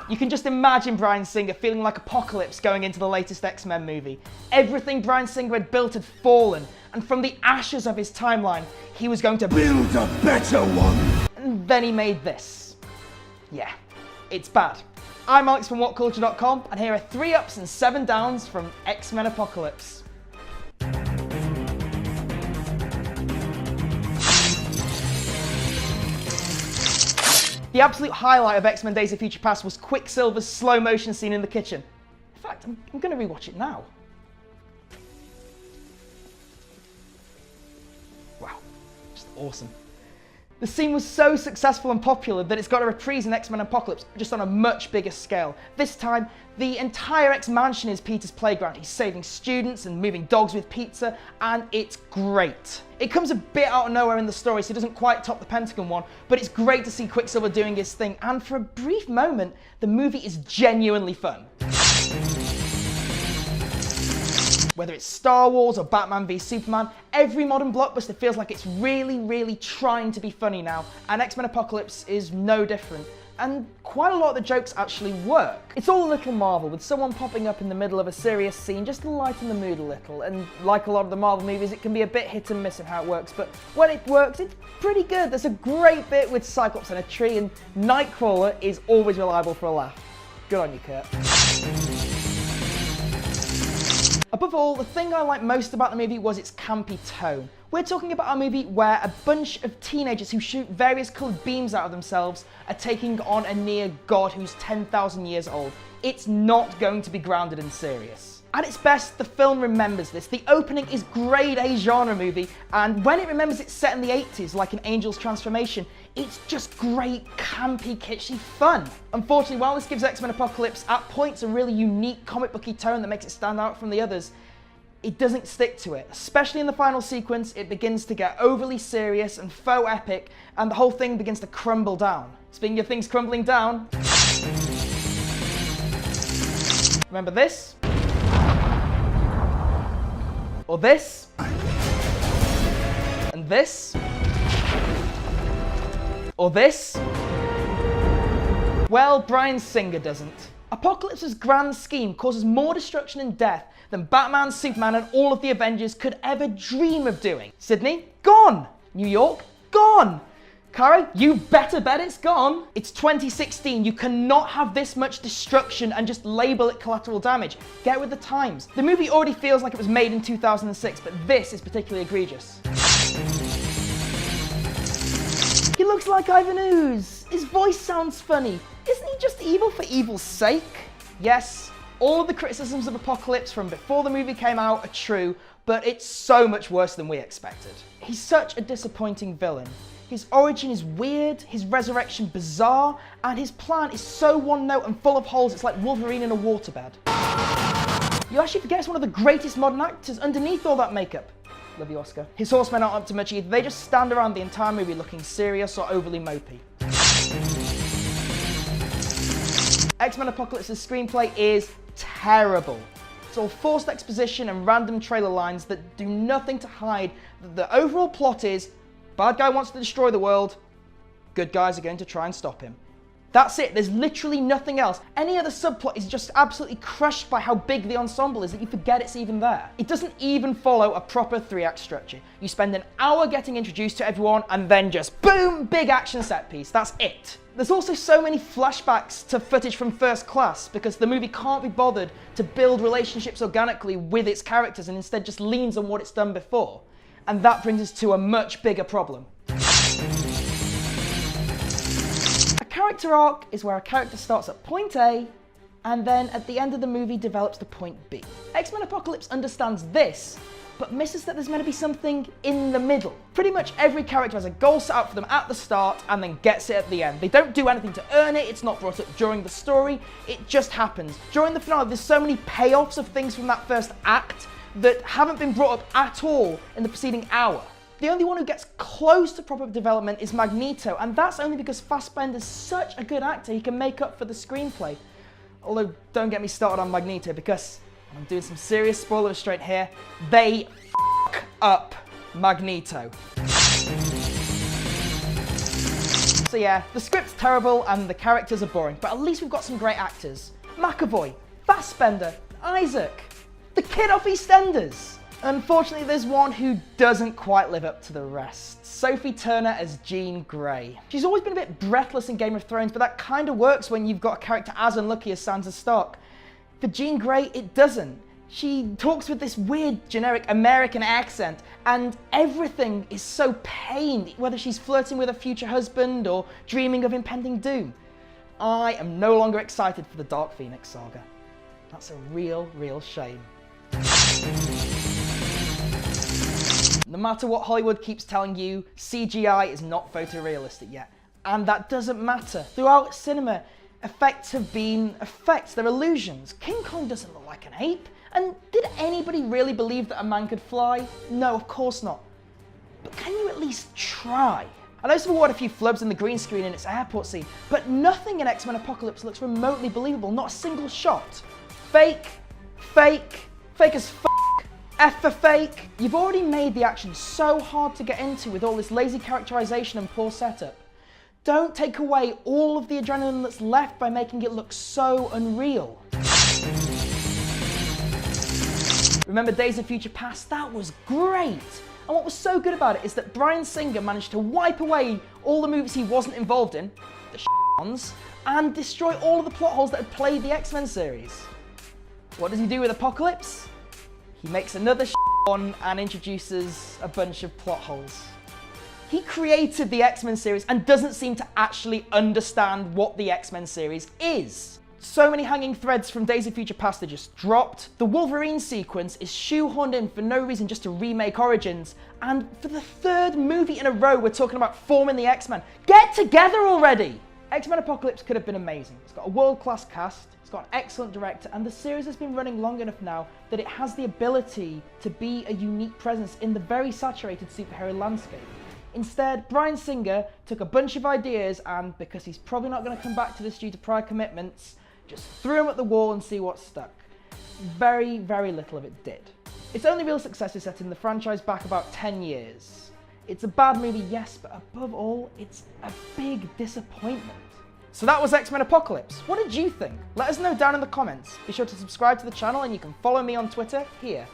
You can just imagine Bryan Singer feeling like Apocalypse going into the latest X-Men movie. Everything Bryan Singer had built had fallen, and from the ashes of his timeline, he was going to build a better one. And then he made this. Yeah, it's bad. I'm Alex from WhatCulture.com, and here are 3 ups and 7 downs from X-Men Apocalypse. The absolute highlight of X-Men Days of Future Past was Quicksilver's slow motion scene in the kitchen. In fact, I'm going to rewatch it now. Wow, just awesome. The scene was so successful and popular that it's got a reprise in X-Men Apocalypse, just on a much bigger scale. This time, the entire X-Mansion is Peter's playground. He's saving students and moving dogs with pizza, and it's great. It comes a bit out of nowhere in the story, so it doesn't quite top the Pentagon one, but it's great to see Quicksilver doing his thing, and for a brief moment, the movie is genuinely fun. Whether it's Star Wars or Batman v Superman, every modern blockbuster feels like it's really trying to be funny now, and X-Men Apocalypse is no different. And quite a lot of the jokes actually work. It's all a little Marvel, with someone popping up in the middle of a serious scene just to lighten the mood a little, and like a lot of the Marvel movies, it can be a bit hit and miss in how it works, but when it works, it's pretty good. There's a great bit with Cyclops in a tree, and Nightcrawler is always reliable for a laugh. Good on you, Kurt. Above all, the thing I liked most about the movie was its campy tone. We're talking about a movie where a bunch of teenagers who shoot various coloured beams out of themselves are taking on a near god who's 10,000 years old. It's not going to be grounded and serious. At its best, the film remembers this. The opening is grade A genre movie, and when it remembers it's set in the 80s, like an Angel's Transformation, it's just great, campy, kitschy fun. Unfortunately, while this gives X-Men Apocalypse at points a really unique comic booky tone that makes it stand out from the others, it doesn't stick to it. Especially in the final sequence, it begins to get overly serious and faux epic, and the whole thing begins to crumble down. Speaking of things crumbling down, remember this? Or this? And this? Or this? Well, Bryan Singer doesn't. Apocalypse's grand scheme causes more destruction and death than Batman, Superman, and all of the Avengers could ever dream of doing. Sydney? Gone! New York? Gone! Cairo? You better bet it's gone! It's 2016, you cannot have this much destruction and just label it collateral damage. Get with the times. The movie already feels like it was made in 2006, but this is particularly egregious. He looks like Ivan Ooze. His voice sounds funny. Isn't he just evil for evil's sake? Yes, all of the criticisms of Apocalypse from before the movie came out are true, but it's so much worse than we expected. He's such a disappointing villain. His origin is weird, his resurrection bizarre, and his plan is so one note and full of holes it's like Wolverine in a waterbed. You actually forget he's one of the greatest modern actors underneath all that makeup. Love you, Oscar. His horsemen aren't up to much either. They just stand around the entire movie looking serious or overly mopey. X-Men Apocalypse's screenplay is terrible. It's all forced exposition and random trailer lines that do nothing to hide that the overall plot is bad guy wants to destroy the world, good guys are going to try and stop him. That's it, there's literally nothing else. Any other subplot is just absolutely crushed by how big the ensemble is that you forget it's even there. It doesn't even follow a proper 3-act structure. You spend an hour getting introduced to everyone and then just boom, big action set piece, that's it. There's also so many flashbacks to footage from First Class because the movie can't be bothered to build relationships organically with its characters and instead just leans on what it's done before. And that brings us to a much bigger problem. Character arc is where a character starts at point A and then at the end of the movie develops to point B. X-Men Apocalypse understands this, but misses that there's meant to be something in the middle. Pretty much every character has a goal set out for them at the start and then gets it at the end. They don't do anything to earn it, it's not brought up during the story, it just happens. During the finale, there's so many payoffs of things from that first act that haven't been brought up at all in the preceding hour. The only one who gets close to proper development is Magneto, and that's only because Fassbender's such a good actor he can make up for the screenplay. Although, don't get me started on Magneto, because I'm doing some serious spoiler restraint here, they f**k up Magneto. So So yeah, the script's terrible and the characters are boring, but at least we've got some great actors. McAvoy, Fassbender, Isaac, the kid off EastEnders. Unfortunately, there's one who doesn't quite live up to the rest. Sophie Turner as Jean Grey. She's always been a bit breathless in Game of Thrones, but that kind of works when you've got a character as unlucky as Sansa Stark. For Jean Grey, it doesn't. She talks with this weird, generic American accent, and everything is so pained, whether she's flirting with a future husband or dreaming of impending doom. I am no longer excited for the Dark Phoenix saga. That's a real shame. No matter what Hollywood keeps telling you, CGI is not photorealistic yet. And that doesn't matter. Throughout cinema, effects have been effects, they're illusions. King Kong doesn't look like an ape. And did anybody really believe that a man could fly? No, of course not. But can you at least try? I know Civil War had a few flubs in the green screen in its airport scene, but nothing in X-Men Apocalypse looks remotely believable, not a single shot. Fake as f***. F for fake. You've already made the action so hard to get into with all this lazy characterization and poor setup. Don't take away all of the adrenaline that's left by making it look so unreal. Remember Days of Future Past? That was great! And what was so good about it is that Bryan Singer managed to wipe away all the movies he wasn't involved in, the ones, and destroy all of the plot holes that had plagued the X-Men series. What does he do with Apocalypse? He makes another one and introduces a bunch of plot holes. He created the X-Men series and doesn't seem to actually understand what the X-Men series is. So many hanging threads from Days of Future Past are just dropped. The Wolverine sequence is shoehorned in for no reason, just to remake Origins. And for the third movie in a row, we're talking about forming the X-Men. Get together already! X-Men Apocalypse could have been amazing. It's got a world-class cast, it's got an excellent director, and the series has been running long enough now that it has the ability to be a unique presence in the very saturated superhero landscape. Instead, Bryan Singer took a bunch of ideas and, because he's probably not going to come back to this due to prior commitments, just threw them at the wall and see what stuck. Very little of it did. Its only real success is setting the franchise back about 10 years. It's a bad movie, yes, but above all, it's a big disappointment. So that was X-Men Apocalypse. What did you think? Let us know down in the comments. Be sure to subscribe to the channel and you can follow me on Twitter here.